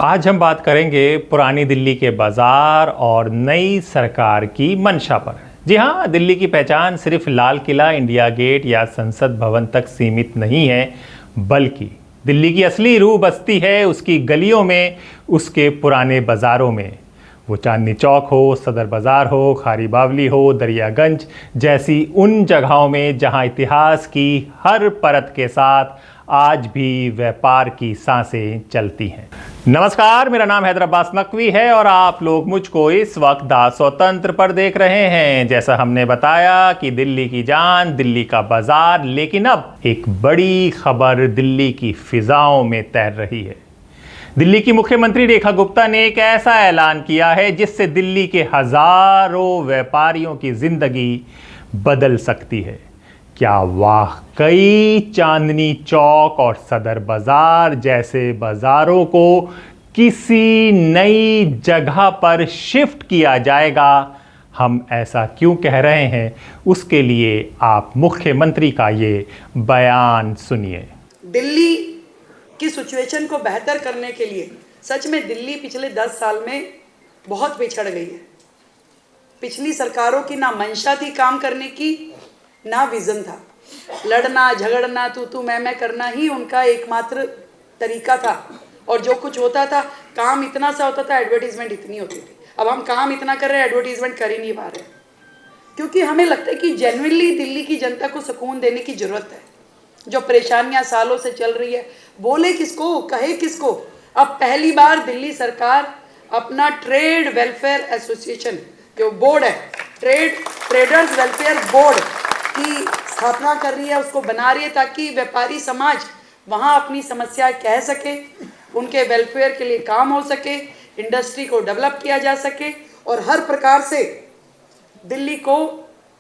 आज हम बात करेंगे पुरानी दिल्ली के बाजार और नई सरकार की मंशा पर। जी हाँ, दिल्ली की पहचान सिर्फ लाल किला, इंडिया गेट या संसद भवन तक सीमित नहीं है, बल्कि दिल्ली की असली रूह बसती है उसकी गलियों में, उसके पुराने बाज़ारों में। वो चांदनी चौक हो, सदर बाज़ार हो, खारी बावली हो, दरियागंज जैसी उन जगहों में जहां इतिहास की हर परत के साथ आज भी व्यापार की सांसें चलती हैं। नमस्कार, मेरा नाम हैदर अब्बास नकवी है और आप लोग मुझको इस वक्त द स्वतंत्र पर देख रहे हैं। जैसा हमने बताया कि दिल्ली की जान, दिल्ली का बाजार, लेकिन अब एक बड़ी खबर दिल्ली की फिजाओं में तैर रही है। दिल्ली की मुख्यमंत्री रेखा गुप्ता ने एक ऐसा ऐलान किया है जिससे दिल्ली के हजारों व्यापारियों की जिंदगी बदल सकती है। क्या वाकई चांदनी चौक और सदर बाजार जैसे बाजारों को किसी नई जगह पर शिफ्ट किया जाएगा? हम ऐसा क्यों कह रहे हैं, उसके लिए आप मुख्यमंत्री का ये बयान सुनिए। दिल्ली की सिचुएशन को बेहतर करने के लिए सच में दिल्ली पिछले 10 साल में बहुत पिछड़ गई है। पिछली सरकारों की ना मंशा थी काम करने की, ना विजन था। लड़ना झगड़ना, तू मैं करना ही उनका एकमात्र तरीका था। और जो कुछ होता था, काम इतना सा होता था, एडवर्टीजमेंट इतनी होती थी। अब हम काम इतना कर रहे हैं, एडवर्टीजमेंट कर ही नहीं पा रहे, क्योंकि हमें लगता है कि जेन्युइनली दिल्ली की जनता को सुकून देने की जरूरत है। जो परेशानियां सालों से चल रही है, बोले किसको, कहे किसको। अब पहली बार दिल्ली सरकार अपना ट्रेड वेलफेयर एसोसिएशन जो बोर्ड है, ट्रेडर्स वेलफेयर बोर्ड की स्थापना कर रही है, उसको बना रही है ताकि व्यापारी समाज वहाँ अपनी समस्याएं कह सके, उनके वेलफेयर के लिए काम हो सके, इंडस्ट्री को डेवलप किया जा सके और हर प्रकार से दिल्ली को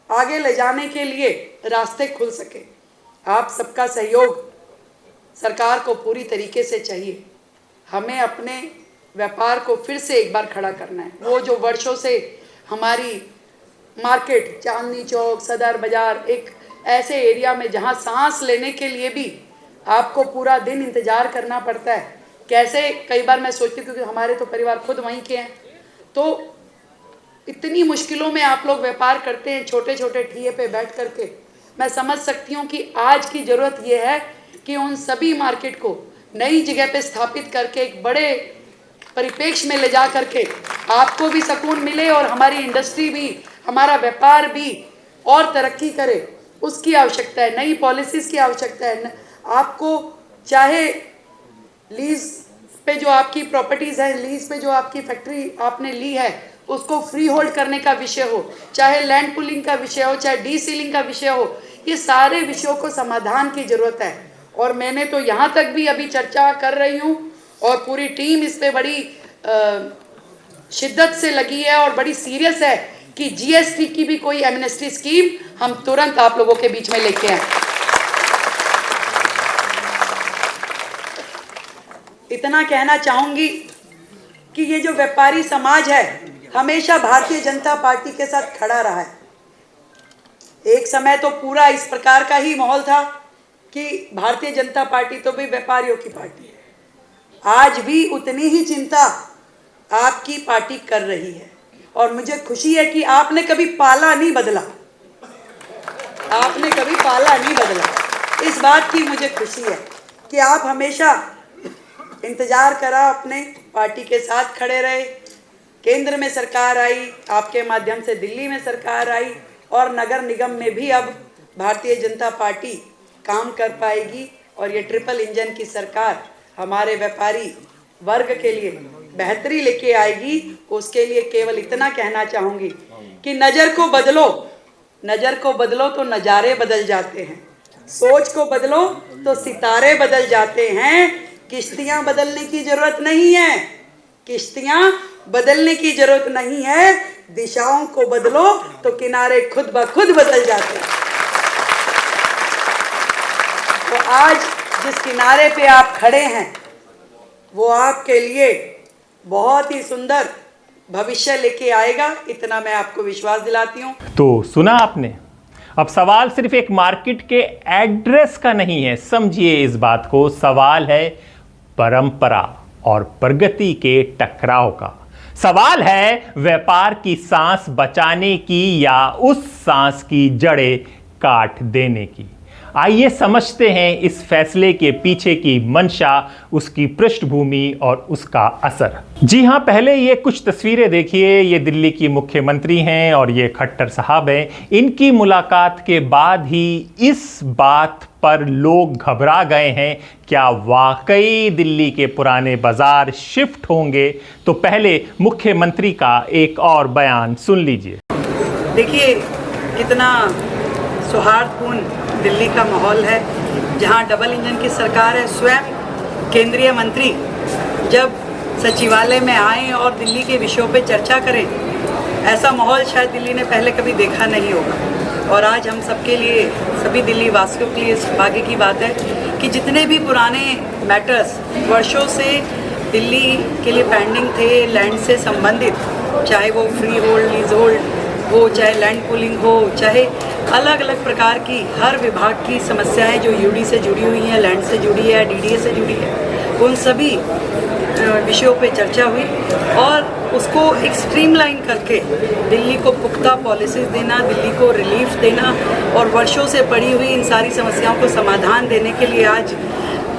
आगे ले जाने के लिए रास्ते खुल सके। आप सबका सहयोग सरकार को पूरी तरीके से चाहिए। हमें अपने व्यापार को फिर से एक बार खड़ा करना है। वो जो वर्षों से हमारी मार्केट, चांदनी चौक, सदर बाजार, एक ऐसे एरिया में जहां सांस लेने के लिए भी आपको पूरा दिन इंतज़ार करना पड़ता है। कैसे, कई बार मैं सोचती हूँ, क्योंकि हमारे तो परिवार खुद वहीं के हैं, तो इतनी मुश्किलों में आप लोग व्यापार करते हैं, छोटे छोटे ठिए पे बैठ करके। मैं समझ सकती हूँ कि आज की ज़रूरत यह है कि उन सभी मार्केट को नई जगह पे स्थापित करके एक बड़े परिप्रेक्ष्य में ले जा करके आपको भी सुकून मिले और हमारी इंडस्ट्री भी, हमारा व्यापार भी और तरक्की करे। उसकी आवश्यकता है, नई पॉलिसीज़ की आवश्यकता है। आपको चाहे लीज पे जो आपकी प्रॉपर्टीज़ हैं, लीज पे जो आपकी फैक्ट्री आपने ली है, उसको फ्री होल्ड करने का विषय हो, चाहे लैंड पुलिंग का विषय हो, चाहे डी सीलिंग का विषय हो, ये सारे विषयों को समाधान की ज़रूरत है। और मैंने तो यहाँ तक भी अभी चर्चा कर रही हूँ और पूरी टीम इस पर बड़ी शिद्दत से लगी है और बड़ी सीरियस है कि जीएसटी की भी कोई एमनेस्टी स्कीम हम तुरंत आप लोगों के बीच में लेके आए। इतना कहना चाहूंगी कि ये जो व्यापारी समाज है हमेशा भारतीय जनता पार्टी के साथ खड़ा रहा है। एक समय तो पूरा इस प्रकार का ही माहौल था कि भारतीय जनता पार्टी तो भी व्यापारियों की पार्टी है। आज भी उतनी ही चिंता आपकी पार्टी कर रही है और मुझे खुशी है कि आपने कभी पाला नहीं बदला, आपने कभी पाला नहीं बदला। इस बात की मुझे खुशी है कि आप हमेशा इंतज़ार करा, अपने पार्टी के साथ खड़े रहे। केंद्र में सरकार आई, आपके माध्यम से दिल्ली में सरकार आई और नगर निगम में भी अब भारतीय जनता पार्टी काम कर पाएगी और ये ट्रिपल इंजन की सरकार हमारे व्यापारी वर्ग के लिए बेहतरी लेके आएगी। उसके लिए केवल इतना कहना चाहूँगी कि नज़र को बदलो, नज़र को बदलो तो नज़ारे बदल जाते हैं, सोच को बदलो तो सितारे बदल जाते हैं। किश्तियाँ बदलने की ज़रूरत नहीं है, किश्तियाँ बदलने की ज़रूरत नहीं है, दिशाओं को बदलो तो किनारे खुद ब खुद बदल जाते हैं। तो आज जिस किनारे पे आप खड़े हैं वो आपके लिए बहुत ही सुंदर भविष्य लेके आएगा, इतना मैं आपको विश्वास दिलाती हूँ। तो सुना आपने, अब सवाल सिर्फ एक मार्केट के एड्रेस का नहीं है, समझिए इस बात को, सवाल है परंपरा, और प्रगति के टकराव का। सवाल है व्यापार की सांस बचाने की या उस सांस की जड़ें काट देने की। आइए समझते हैं इस फैसले के पीछे की मंशा, उसकी पृष्ठभूमि और उसका असर। जी हां, पहले ये कुछ तस्वीरें देखिए। ये दिल्ली की मुख्यमंत्री हैं और ये खट्टर साहब हैं। इनकी मुलाकात के बाद ही इस बात पर लोग घबरा गए हैं, क्या वाकई दिल्ली के पुराने बाजार शिफ्ट होंगे? तो पहले मुख्यमंत्री का एक और बयान सुन लीजिए। देखिए कितना सौहार्दपूर्ण दिल्ली का माहौल है, जहां डबल इंजन की सरकार है। स्वयं केंद्रीय मंत्री जब सचिवालय में आए और दिल्ली के विषयों पे चर्चा करें, ऐसा माहौल शायद दिल्ली ने पहले कभी देखा नहीं होगा। और आज हम सबके लिए, सभी दिल्ली वासियों के लिए भाग्य की बात है कि जितने भी पुराने मैटर्स वर्षों से दिल्ली के लिए पेंडिंग थे लैंड से संबंधित, चाहे वो फ्री होल्ड, लीज होल्ड हो, चाहे लैंड पूलिंग हो, चाहे अलग अलग प्रकार की हर विभाग की समस्याएं जो यूडी से जुड़ी हुई हैं, लैंड से जुड़ी है, डीडीए से जुड़ी है, उन सभी विषयों पे चर्चा हुई और उसको एक स्ट्रीमलाइन करके दिल्ली को पुख्ता पॉलिसीज देना, दिल्ली को रिलीफ देना और वर्षों से पड़ी हुई इन सारी समस्याओं को समाधान देने के लिए आज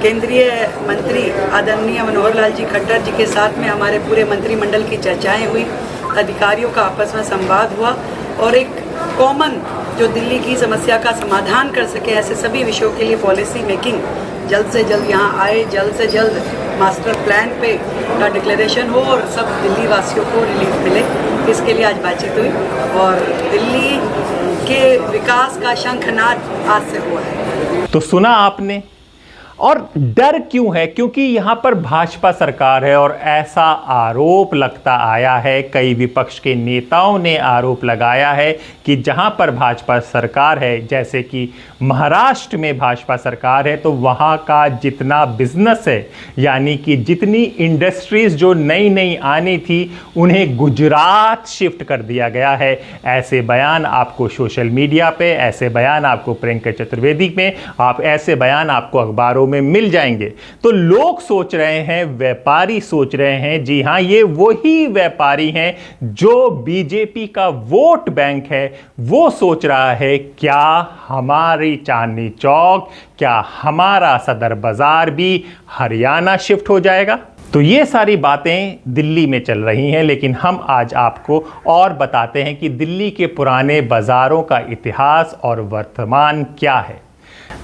केंद्रीय मंत्री आदरणीय मनोहर लाल जी खट्टर जी के साथ में हमारे पूरे मंत्रिमंडल की चर्चाएं हुई, अधिकारियों का आपस में संवाद हुआ और एक कॉमन जो दिल्ली की समस्या का समाधान कर सके, ऐसे सभी विषयों के लिए पॉलिसी मेकिंग जल्द से जल्द यहाँ आए, जल्द से जल्द मास्टर प्लान पे का डिक्लेरेशन हो और सब दिल्ली वासियों को रिलीफ मिले। इसके लिए आज बातचीत हुई और दिल्ली के विकास का शंखनाद आज से हुआ है। तो सुना आपने। और डर क्यों है? क्योंकि यहां पर भाजपा सरकार है और ऐसा आरोप लगता आया है, कई विपक्ष के नेताओं ने आरोप लगाया है कि जहां पर भाजपा सरकार है, जैसे कि महाराष्ट्र में भाजपा सरकार है, तो वहां का जितना बिजनेस है, यानी कि जितनी इंडस्ट्रीज जो नई नई आनी थी, उन्हें गुजरात शिफ्ट कर दिया गया है। ऐसे बयान आपको सोशल मीडिया पे, ऐसे बयान आपको प्रियंका चतुर्वेदी में, ऐसे बयान आपको अखबारों में मिल जाएंगे। तो लोग सोच रहे हैं, व्यापारी सोच रहे हैं, जी हां, ये वही व्यापारी हैं जो बीजेपी का वोट बैंक है, वो सोच रहा है क्या हमारी चांदनी चौक, क्या हमारा सदर बाजार भी हरियाणा शिफ्ट हो जाएगा? तो ये सारी बातें दिल्ली में चल रही हैं, लेकिन हम आज आपको और बताते हैं कि दिल्ली के पुराने बाजारों का इतिहास और वर्तमान क्या है।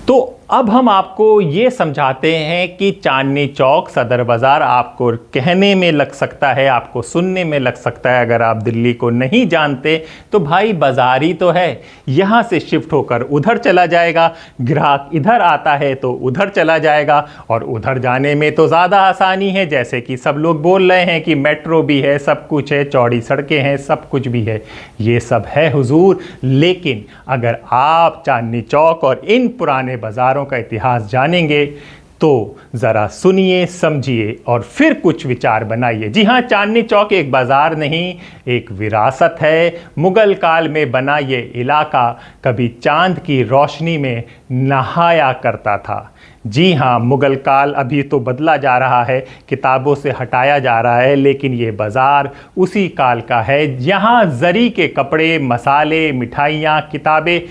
तो अब हम आपको ये समझाते हैं कि चांदनी चौक, सदर बाजार आपको कहने में लग सकता है, आपको सुनने में लग सकता है, अगर आप दिल्ली को नहीं जानते तो भाई बाजार ही तो है, यहाँ से शिफ्ट होकर उधर चला जाएगा, ग्राहक इधर आता है तो उधर चला जाएगा और उधर जाने में तो ज़्यादा आसानी है, जैसे कि सब लोग बोल रहे हैं कि मेट्रो भी है, सब कुछ है, चौड़ी सड़कें हैं, सब कुछ भी है। ये सब है हुजूर, लेकिन अगर आप चांदनी चौक और इन पुराने बाजारों का इतिहास जानेंगे तो ज़रा सुनिए, समझिए और फिर कुछ विचार बनाइए। जी हाँ, चांदनी चौक एक बाज़ार नहीं, एक विरासत है। मुगल काल में बना ये इलाका कभी चांद की रोशनी में नहाया करता था। जी हाँ, मुगल काल अभी तो बदला जा रहा है, किताबों से हटाया जा रहा है, लेकिन ये बाज़ार उसी काल का है। यहाँ जरी के कपड़े, मसाले, मिठाइयाँ, किताबें,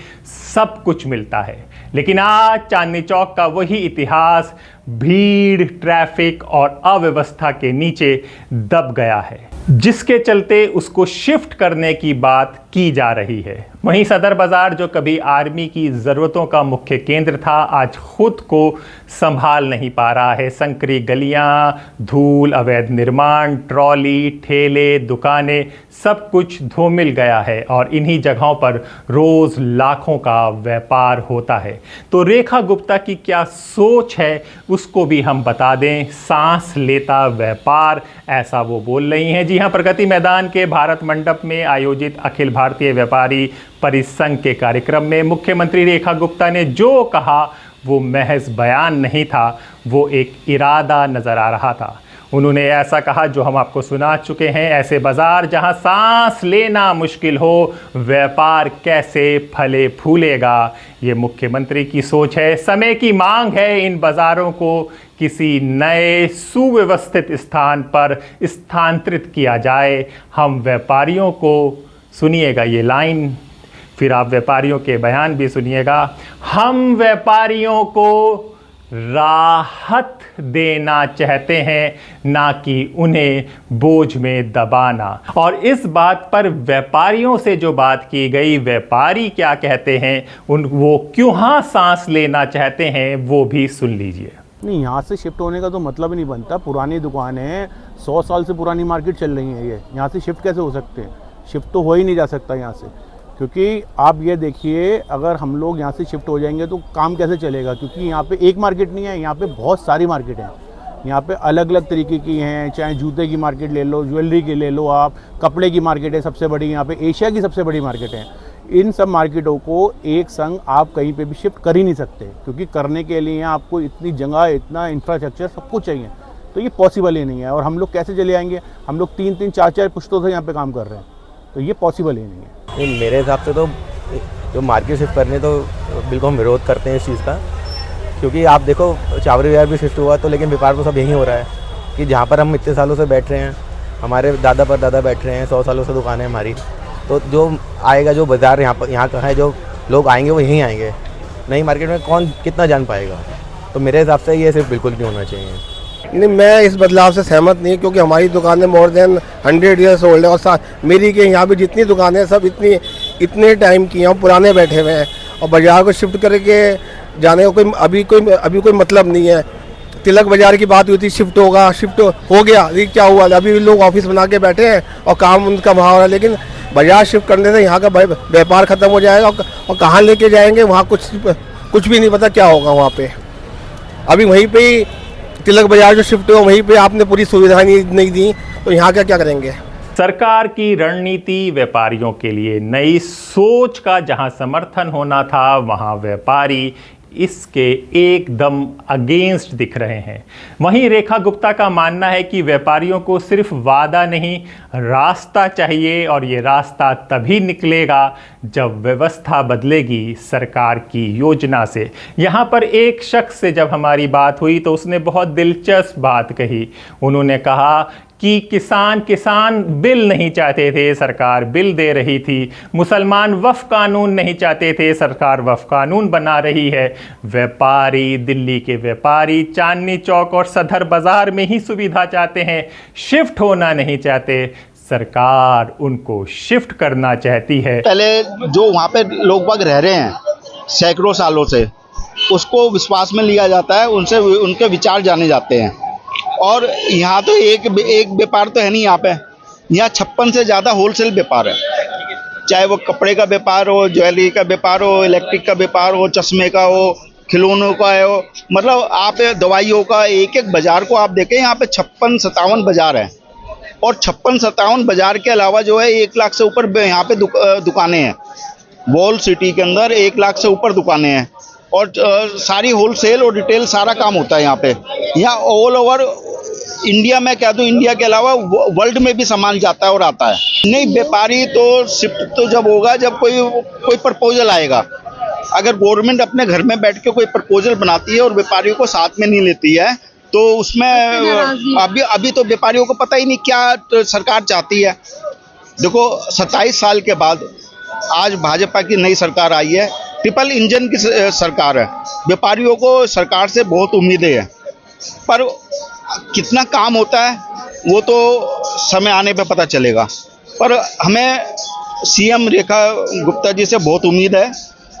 सब कुछ मिलता है। लेकिन आज चांदनी चौक का वही इतिहास भीड़, ट्रैफिक और अव्यवस्था के नीचे दब गया है, जिसके चलते उसको शिफ्ट करने की बात की जा रही है। वहीं सदर बाजार जो कभी आर्मी की ज़रूरतों का मुख्य केंद्र था, आज खुद को संभाल नहीं पा रहा है। संकरी गलियां, धूल, अवैध निर्माण, ट्रॉली, ठेले, दुकानें, सब कुछ धूमिल गया है और इन्हीं जगहों पर रोज़ लाखों का व्यापार होता है। तो रेखा गुप्ता की क्या सोच है उसको भी हम बता दें। सांस लेता व्यापार, ऐसा वो बोल रही हैं। जी हाँ, प्रगति मैदान के भारत मंडप में आयोजित अखिल भारतीय व्यापारी परिसंघ के कार्यक्रम में मुख्यमंत्री रेखा गुप्ता ने जो कहा वो महज बयान नहीं था, वो एक इरादा नज़र आ रहा था। उन्होंने ऐसा कहा जो हम आपको सुना चुके हैं, ऐसे बाज़ार जहां सांस लेना मुश्किल हो, व्यापार कैसे फले फूलेगा। ये मुख्यमंत्री की सोच है। समय की मांग है इन बाज़ारों को किसी नए सुव्यवस्थित स्थान पर स्थानांतरित किया जाए। हम व्यापारियों को, सुनिएगा ये लाइन, फिर आप व्यापारियों के बयान भी सुनिएगा, हम व्यापारियों को राहत देना चाहते हैं, ना कि उन्हें बोझ में दबाना। और इस बात पर व्यापारियों से जो बात की गई, व्यापारी क्या कहते हैं, वो क्यों हाँ सांस लेना चाहते हैं, वो भी सुन लीजिए। नहीं, यहाँ से शिफ्ट होने का तो मतलब ही नहीं बनता। पुरानी दुकानें हैं, 100 साल से पुरानी मार्केट चल रही है, ये यहाँ से शिफ्ट कैसे हो सकते हैं? शिफ्ट तो हो ही नहीं जा सकता यहाँ से, क्योंकि आप ये देखिए, अगर हम लोग यहाँ से शिफ्ट हो जाएंगे तो काम कैसे चलेगा? क्योंकि यहाँ पे एक मार्केट नहीं है, यहाँ पे बहुत सारी मार्केट हैं। यहाँ पे अलग अलग तरीके की हैं, चाहे जूते की मार्केट ले लो, ज्वेलरी की ले लो, आप कपड़े की मार्केट है सबसे बड़ी, यहाँ पे एशिया की सबसे बड़ी मार्केट है। इन सब मार्केटों को एक संग आप कहीं पे भी शिफ्ट कर ही नहीं सकते, क्योंकि करने के लिए आपको इतनी जगह, इतना इंफ्रास्ट्रक्चर सब कुछ चाहिए, तो ये पॉसिबल ही नहीं है। और हम लोग कैसे चले आएंगे? हम लोग 3-3, 4-4 पुश्तों से यहाँ पे काम कर रहे हैं, तो ये पॉसिबल ही नहीं है। नहीं, मेरे हिसाब से तो जो मार्केट शिफ्ट करने, तो बिल्कुल हम विरोध करते हैं इस चीज़ का, क्योंकि आप देखो चावड़ी बाज़ार भी शिफ्ट हुआ तो, लेकिन व्यापार तो सब यहीं हो रहा है कि जहाँ पर हम इतने सालों से बैठ रहे हैं, हमारे दादा पर दादा बैठ रहे हैं, 100 सालों से दुकानें हमारी, तो जो आएगा, जो बाज़ार यहाँ का है, जो लोग आएंगे वो यहीं आएंगे। नई मार्केट में कौन कितना जान पाएगा? तो मेरे हिसाब से ये सिर्फ बिल्कुल नहीं होना चाहिए। नहीं, मैं इस बदलाव से सहमत नहीं, क्योंकि हमारी दुकानें मोर देन 100 ईयर्स ओल्ड है, और साथ मेरी के यहाँ भी जितनी दुकानें सब इतने टाइम की हैं, पुराने बैठे हुए हैं, और बाज़ार को शिफ्ट करके जाने का अभी कोई मतलब नहीं है। तिलक बाज़ार की बात हुई थी, शिफ्ट हो गया, अभी क्या हुआ? अभी लोग ऑफिस बना के बैठे हैं और काम उनका वहाँ हो रहा है, लेकिन बाज़ार शिफ्ट करने से यहाँ का व्यापार ख़त्म हो जाएगा, और कहाँ लेके जाएंगे वहाँ कुछ भी नहीं पता क्या होगा वहाँ पे। अभी वहीं पे ही तिलक बाज़ार जो शिफ्ट हो, वहीं पे आपने पूरी सुविधा नहीं दी, तो यहाँ क्या करेंगे? सरकार की रणनीति व्यापारियों के लिए नई सोच का जहां समर्थन होना था, वहां व्यापारी इसके एकदम अगेंस्ट दिख रहे हैं। वहीं रेखा गुप्ता का मानना है कि व्यापारियों को सिर्फ वादा नहीं, रास्ता चाहिए, और ये रास्ता तभी निकलेगा जब व्यवस्था बदलेगी सरकार की योजना से। यहाँ पर एक शख्स से जब हमारी बात हुई तो उसने बहुत दिलचस्प बात कही। उन्होंने कहा कि किसान बिल नहीं चाहते थे, सरकार बिल दे रही थी। मुसलमान वक्फ कानून नहीं चाहते थे, सरकार वक्फ कानून बना रही है। व्यापारी, दिल्ली के व्यापारी चांदनी चौक और सदर बाज़ार में ही सुविधा चाहते हैं, शिफ्ट होना नहीं चाहते। सरकार उनको शिफ्ट करना चाहती है। पहले जो वहाँ पे लोग बाग रह रहे हैं सैकड़ों सालों से, उसको विश्वास में लिया जाता है, उनसे उनके विचार जाने जाते हैं। और यहाँ तो एक व्यापार तो है नहीं, यहाँ पे यहाँ 56 से ज़्यादा होलसेल व्यापार है, चाहे वो कपड़े का व्यापार हो, ज्वेलरी का व्यापार हो, इलेक्ट्रिक का व्यापार हो, चश्मे का हो, खिलौनों का हो, मतलब आप दवाइयों का एक बाज़ार को आप देखें, यहाँ पे 56-57 बाज़ार है। और 56-57 बाज़ार के अलावा जो है 1 लाख से ऊपर यहाँ पे दुकानें हैं। वॉल सिटी के अंदर 1 लाख से ऊपर दुकानें हैं, और सारी होलसेल और रिटेल सारा काम होता है यहाँ पे। यहाँ ऑल ओवर इंडिया में कह दूँ, इंडिया के अलावा वर्ल्ड में भी सामान जाता है और आता है। नहीं, व्यापारी तो शिफ्ट तो जब होगा जब कोई प्रपोजल आएगा। अगर गवर्नमेंट अपने घर में बैठ के कोई प्रपोजल बनाती है और व्यापारियों को साथ में नहीं लेती है, तो उसमें अभी तो व्यापारियों को पता ही नहीं क्या सरकार चाहती है। देखो 27 साल के बाद आज भाजपा की नई सरकार आई है, ट्रिपल इंजन की सरकार है। व्यापारियों को सरकार से बहुत उम्मीदें हैं, पर कितना काम होता है वो तो समय आने पे पता चलेगा। पर हमें सीएम रेखा गुप्ता जी से बहुत उम्मीद है,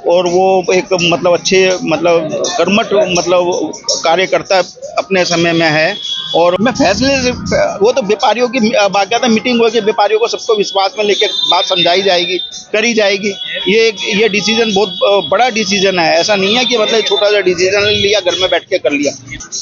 और वो एक मतलब अच्छे कर्मठ कार्यकर्ता अपने समय में है। और मैं फैसले से वो तो व्यापारियों की बाकायदा मीटिंग होगी, व्यापारियों को सबको विश्वास में लेकर बात समझाई जाएगी, करी जाएगी। ये डिसीजन बहुत बड़ा डिसीजन है, ऐसा नहीं है कि मतलब छोटा सा डिसीजन लिया घर में बैठ के कर लिया।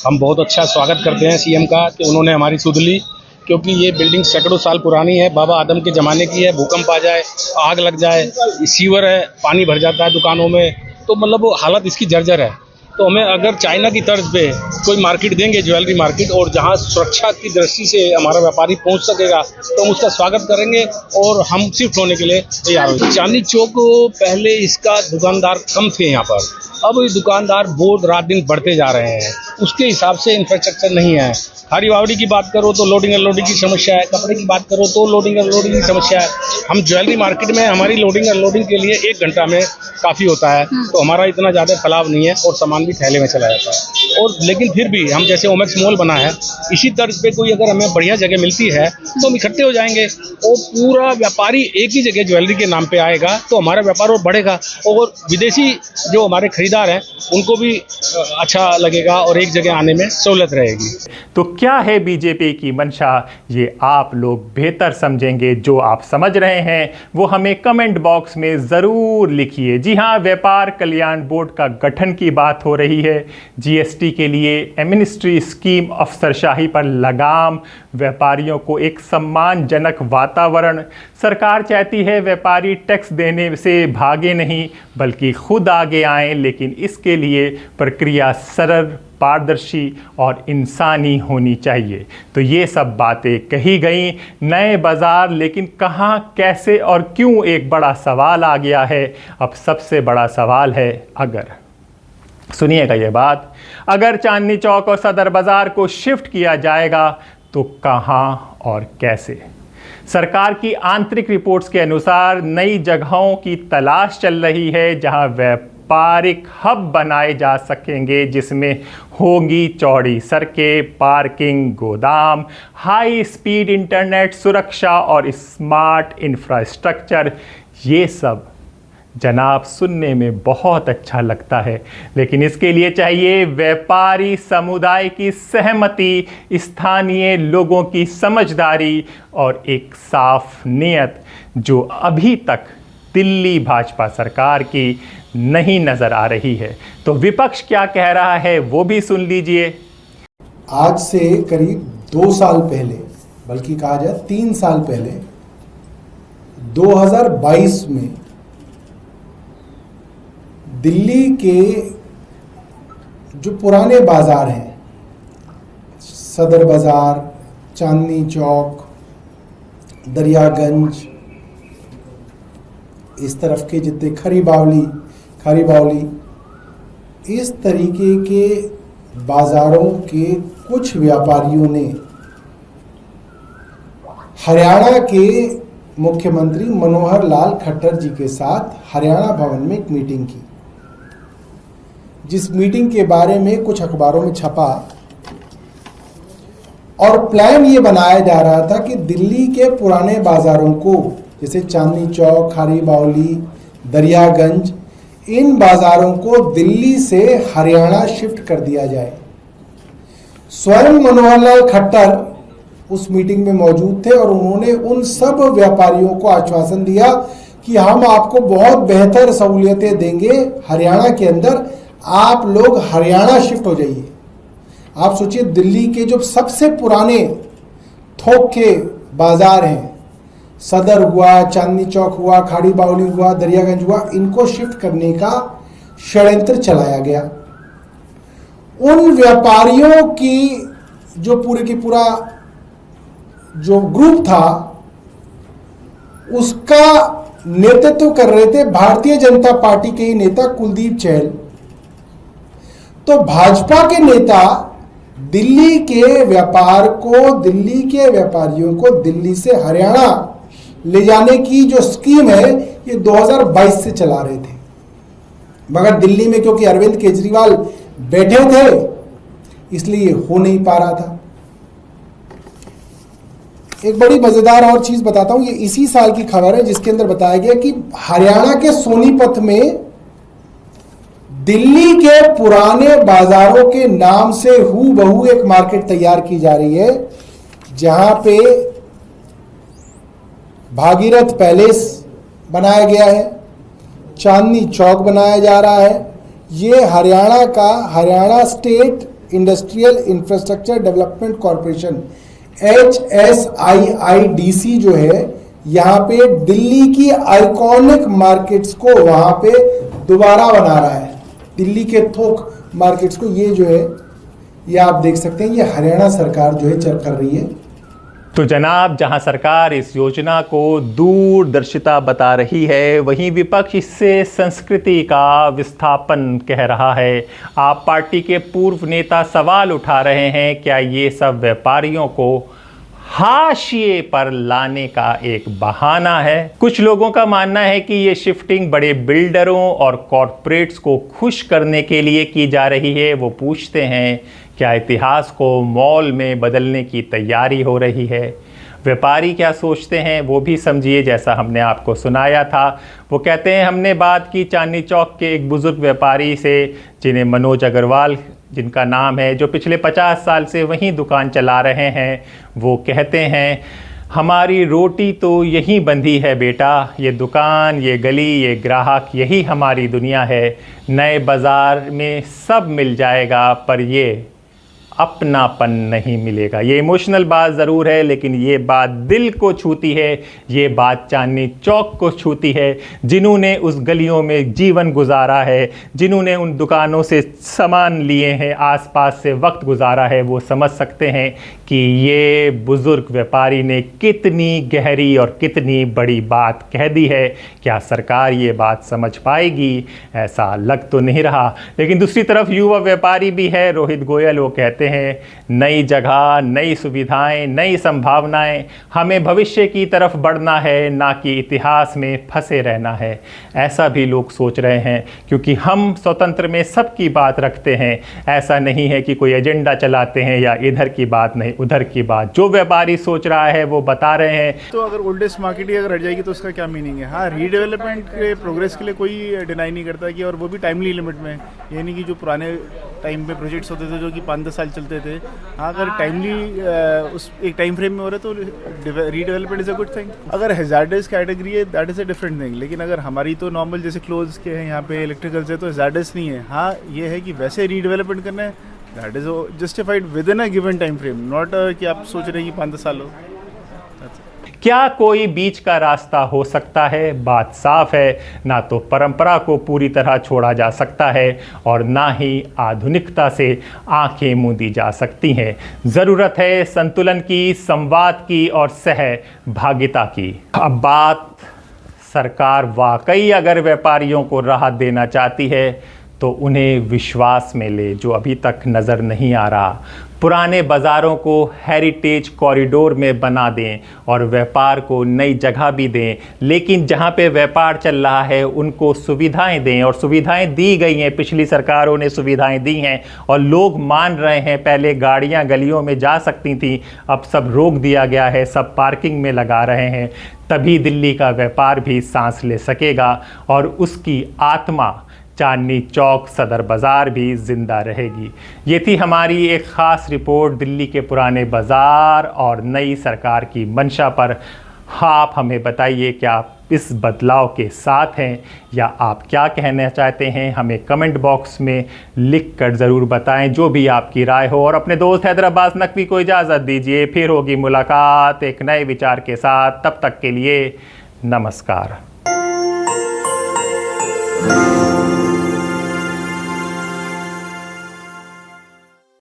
हम बहुत अच्छा स्वागत करते हैं सीएम का कि उन्होंने हमारी सुध ली, क्योंकि ये बिल्डिंग सैकड़ों साल पुरानी है, बाबा आदम के ज़माने की है। भूकंप आ जाए, आग लग जाए, सीवर है, पानी भर जाता है दुकानों में, तो मतलब वो हालत इसकी जर्जर है। तो हमें अगर चाइना की तर्ज पे कोई मार्केट देंगे, ज्वेलरी मार्केट, और जहां सुरक्षा की दृष्टि से हमारा व्यापारी पहुंच सकेगा, तो हम उसका स्वागत करेंगे और हम शिफ्ट होने के लिए तैयार हो। चांदनी चौक पहले इसका दुकानदार कम थे यहाँ पर, अब ये दुकानदार बहुत रात दिन बढ़ते जा रहे हैं। उसके हिसाब से इंफ्रास्ट्रक्चर नहीं है। खाड़ी बावड़ी की बात करो तो लोडिंग अनलोडिंग की समस्या है, कपड़े की बात करो तो लोडिंग अनलोडिंग की समस्या है। हम ज्वेलरी मार्केट में हमारी लोडिंग अनलोडिंग के लिए 1 घंटा में काफ़ी होता है, तो हमारा इतना ज़्यादा फैलाव नहीं है और सामान भी थैले में चला जाता है। और लेकिन फिर भी हम जैसे ओमेक्स मॉल बना है, इसी तर्ज पे कोई अगर हमें बढ़िया जगह मिलती है तो हम इकट्ठे हो जाएंगे और पूरा व्यापारी एक ही जगह ज्वेलरी के नाम पे आएगा तो हमारा व्यापार और बढ़ेगा और विदेशी जो हमारे खरीदार हैं उनको भी अच्छा लगेगा और एक जगह आने में सहूलत रहेगी। तो क्या है बीजेपी की मंशा, ये आप लोग बेहतर समझेंगे। जो आप समझ रहे हैं वो हमें कमेंट बॉक्स में ज़रूर लिखिए। जी हाँ, व्यापार कल्याण बोर्ड का गठन की बात हो रही है। जीएसटी के लिए एडमिनिस्ट्री स्कीम, अफसरशाही पर लगाम, व्यापारियों को एक सम्मानजनक वातावरण। सरकार चाहती है व्यापारी टैक्स देने से भागे नहीं बल्कि खुद आगे आएं, लेकिन इसके लिए प्रक्रिया सरल, पारदर्शी और इंसानी होनी चाहिए। तो ये सब बातें कही गई। नए बाज़ार, लेकिन कहाँ, कैसे और क्यों, एक बड़ा सवाल आ गया है। अब सबसे बड़ा सवाल है, अगर सुनिएगा ये बात, अगर चांदनी चौक और सदर बाज़ार को शिफ्ट किया जाएगा तो कहाँ और कैसे। सरकार की आंतरिक रिपोर्ट्स के अनुसार नई जगहों की तलाश चल रही है जहां व्यापारिक हब बनाए जा सकेंगे, जिसमें होंगी चौड़ी सड़कें, पार्किंग, गोदाम, हाई स्पीड इंटरनेट, सुरक्षा और स्मार्ट इंफ्रास्ट्रक्चर। ये सब जनाब सुनने में बहुत अच्छा लगता है, लेकिन इसके लिए चाहिए व्यापारी समुदाय की सहमति, स्थानीय लोगों की समझदारी और एक साफ नीयत, जो अभी तक दिल्ली भाजपा सरकार की नहीं नज़र आ रही है। तो विपक्ष क्या कह रहा है वो भी सुन लीजिए। आज से करीब 2 साल पहले, बल्कि कहा जाए 3 साल पहले, 2022 में दिल्ली के जो पुराने बाज़ार हैं, सदर बाज़ार, चांदनी चौक, दरियागंज, इस तरफ के जितने खरी बावली, इस तरीके के बाज़ारों के कुछ व्यापारियों ने हरियाणा के मुख्यमंत्री मनोहर लाल खट्टर जी के साथ हरियाणा भवन में एक मीटिंग की, जिस मीटिंग के बारे में कुछ अखबारों में छपा और प्लान ये बनाया जा रहा था कि दिल्ली के पुराने बाज़ारों को, जैसे चांदनी चौक, खारी बावली, दरियागंज, इन बाज़ारों को दिल्ली से हरियाणा शिफ्ट कर दिया जाए। स्वयं मनोहर लाल खट्टर उस मीटिंग में मौजूद थे और उन्होंने उन सब व्यापारियों को आश्वासन दिया कि हम आपको बहुत बेहतर सहूलियतें देंगे हरियाणा के अंदर, आप लोग हरियाणा शिफ्ट हो जाइए। आप सोचिए, दिल्ली के जो सबसे पुराने थोक के बाज़ार हैं, सदर हुआ, चांदनी चौक हुआ, खाड़ी बावली हुआ, दरियागंज हुआ, इनको शिफ्ट करने का षड्यंत्र चलाया गया। उन व्यापारियों की जो पूरे की पूरा जो ग्रुप था, उसका नेतृत्व कर रहे थे भारतीय जनता पार्टी के ही नेता कुलदीप चहल। तो भाजपा के नेता दिल्ली के व्यापार को, दिल्ली के व्यापारियों को दिल्ली से हरियाणा ले जाने की जो स्कीम है, ये 2022 से चला रहे थे, मगर दिल्ली में क्योंकि अरविंद केजरीवाल बैठे थे इसलिए हो नहीं पा रहा था। एक बड़ी मजेदार और चीज बताता हूं, ये इसी साल की खबर है जिसके अंदर बताया गया कि हरियाणा के सोनीपत में दिल्ली के पुराने बाजारों के नाम से हूबहू एक मार्केट तैयार की जा रही है, जहां पे भागीरथ पैलेस बनाया गया है, चांदनी चौक बनाया जा रहा है। ये हरियाणा का Haryana state industrial infrastructure development corporation HSIIDC जो है, यहाँ पे दिल्ली की आइकॉनिक मार्केट्स को वहाँ पे दोबारा बना रहा है। दिल्ली के थोक मार्केट्स को, ये जो है, ये आप देख सकते हैं, ये हरियाणा सरकार जो है कर रही है। तो जनाब, जहां सरकार इस योजना को दूरदर्शिता बता रही है, वहीं विपक्ष इससे संस्कृति का विस्थापन कह रहा है। आप पार्टी के पूर्व नेता सवाल उठा रहे हैं, क्या ये सब व्यापारियों को हाशिए पर लाने का एक बहाना है? कुछ लोगों का मानना है कि ये शिफ्टिंग बड़े बिल्डरों और कॉरपोरेट्स को खुश करने के लिए की जा रही है। वो पूछते हैं, क्या इतिहास को मॉल में बदलने की तैयारी हो रही है? व्यापारी क्या सोचते हैं वो भी समझिए, जैसा हमने आपको सुनाया था। वो कहते हैं, हमने बात की चांदनी चौक के एक बुज़ुर्ग व्यापारी से, जिन्हें मनोज अग्रवाल जिनका नाम है, जो पिछले 50 साल से वहीं दुकान चला रहे हैं। वो कहते हैं, हमारी रोटी तो यहीं बंधी है बेटा, ये दुकान, ये गली, ये ग्राहक, यही हमारी दुनिया है। नए बाज़ार में सब मिल जाएगा, पर ये अपनापन नहीं मिलेगा। ये इमोशनल बात ज़रूर है, लेकिन ये बात दिल को छूती है। ये बात चांदनी चौक को छूती है। जिन्होंने उस गलियों में जीवन गुजारा है, जिन्होंने उन दुकानों से सामान लिए हैं, आसपास से वक्त गुजारा है, वो समझ सकते हैं कि ये बुज़ुर्ग व्यापारी ने कितनी गहरी और कितनी बड़ी बात कह दी है। क्या सरकार ये बात समझ पाएगी? ऐसा लग तो नहीं रहा। लेकिन दूसरी तरफ युवा व्यापारी भी है, रोहित गोयल। वो कहते हैं, नई जगह, नई सुविधाएं, नई संभावनाएं, हमें भविष्य की तरफ बढ़ना है, ना कि इतिहास में फंसे रहना है। ऐसा भी लोग सोच रहे हैं, क्योंकि हम स्वतंत्र में सबकी बात रखते हैं। ऐसा नहीं है कि कोई एजेंडा चलाते हैं या इधर की बात नहीं उधर की बात। जो व्यापारी सोच रहा है वो बता रहे हैं। तो अगर ओल्डेस्ट मार्केट ही अगर हट जाएगी तो उसका क्या मीनिंग है? हाँ, रीडेवलपमेंट के प्रोग्रेस के लिए कोई डिनाई नहीं करता कि, और वो भी टाइमली लिमिट में। ये नहीं कि जो पुराने टाइम पे प्रोजेक्ट्स होते थे जो कि 5-10 साल चलते थे, हाँ, अगर टाइमली उस एक टाइम फ्रेम में हो रहे तो redevelopment is a good thing. अगर हैजार्डस कैटेगरी है, that is a different thing. लेकिन अगर हमारी तो नॉर्मल जैसे क्लोज के हैं, यहाँ पे इलेक्ट्रिकल से, तो हैजार्डस नहीं है। हाँ, ये है कि वैसे रीडेवलपमेंट करना है, that is justified with in a given time frame, not कि आप सोच रहे हैं कि 5-10 साल हो। क्या कोई बीच का रास्ता हो सकता है? बात साफ है, ना तो परंपरा को पूरी तरह छोड़ा जा सकता है और ना ही आधुनिकता से आंखें मूंदी जा सकती हैं। ज़रूरत है संतुलन की, संवाद की और सहभागिता की। अब बात, सरकार वाकई अगर व्यापारियों को राहत देना चाहती है तो उन्हें विश्वास में ले, जो अभी तक नज़र नहीं आ रहा। पुराने बाज़ारों को हेरिटेज कॉरिडोर में बना दें और व्यापार को नई जगह भी दें, लेकिन जहां पे व्यापार चल रहा है उनको सुविधाएं दें। और सुविधाएं दी गई हैं, पिछली सरकारों ने सुविधाएं दी हैं और लोग मान रहे हैं। पहले गाड़ियां गलियों में जा सकती थी, अब सब रोक दिया गया है, सब पार्किंग में लगा रहे हैं। तभी दिल्ली का व्यापार भी सांस ले सकेगा और उसकी आत्मा, चांदनी चौक, सदर बाज़ार भी ज़िंदा रहेगी। ये थी हमारी एक ख़ास रिपोर्ट दिल्ली के पुराने बाज़ार और नई सरकार की मंशा पर। आप हमें बताइए, क्या आप इस बदलाव के साथ हैं या आप क्या कहना चाहते हैं? हमें कमेंट बॉक्स में लिख कर ज़रूर बताएं, जो भी आपकी राय हो। और अपने दोस्त हैदराबाद नकवी को इजाज़त दीजिए। फिर होगी मुलाकात एक नए विचार के साथ। तब तक के लिए नमस्कार।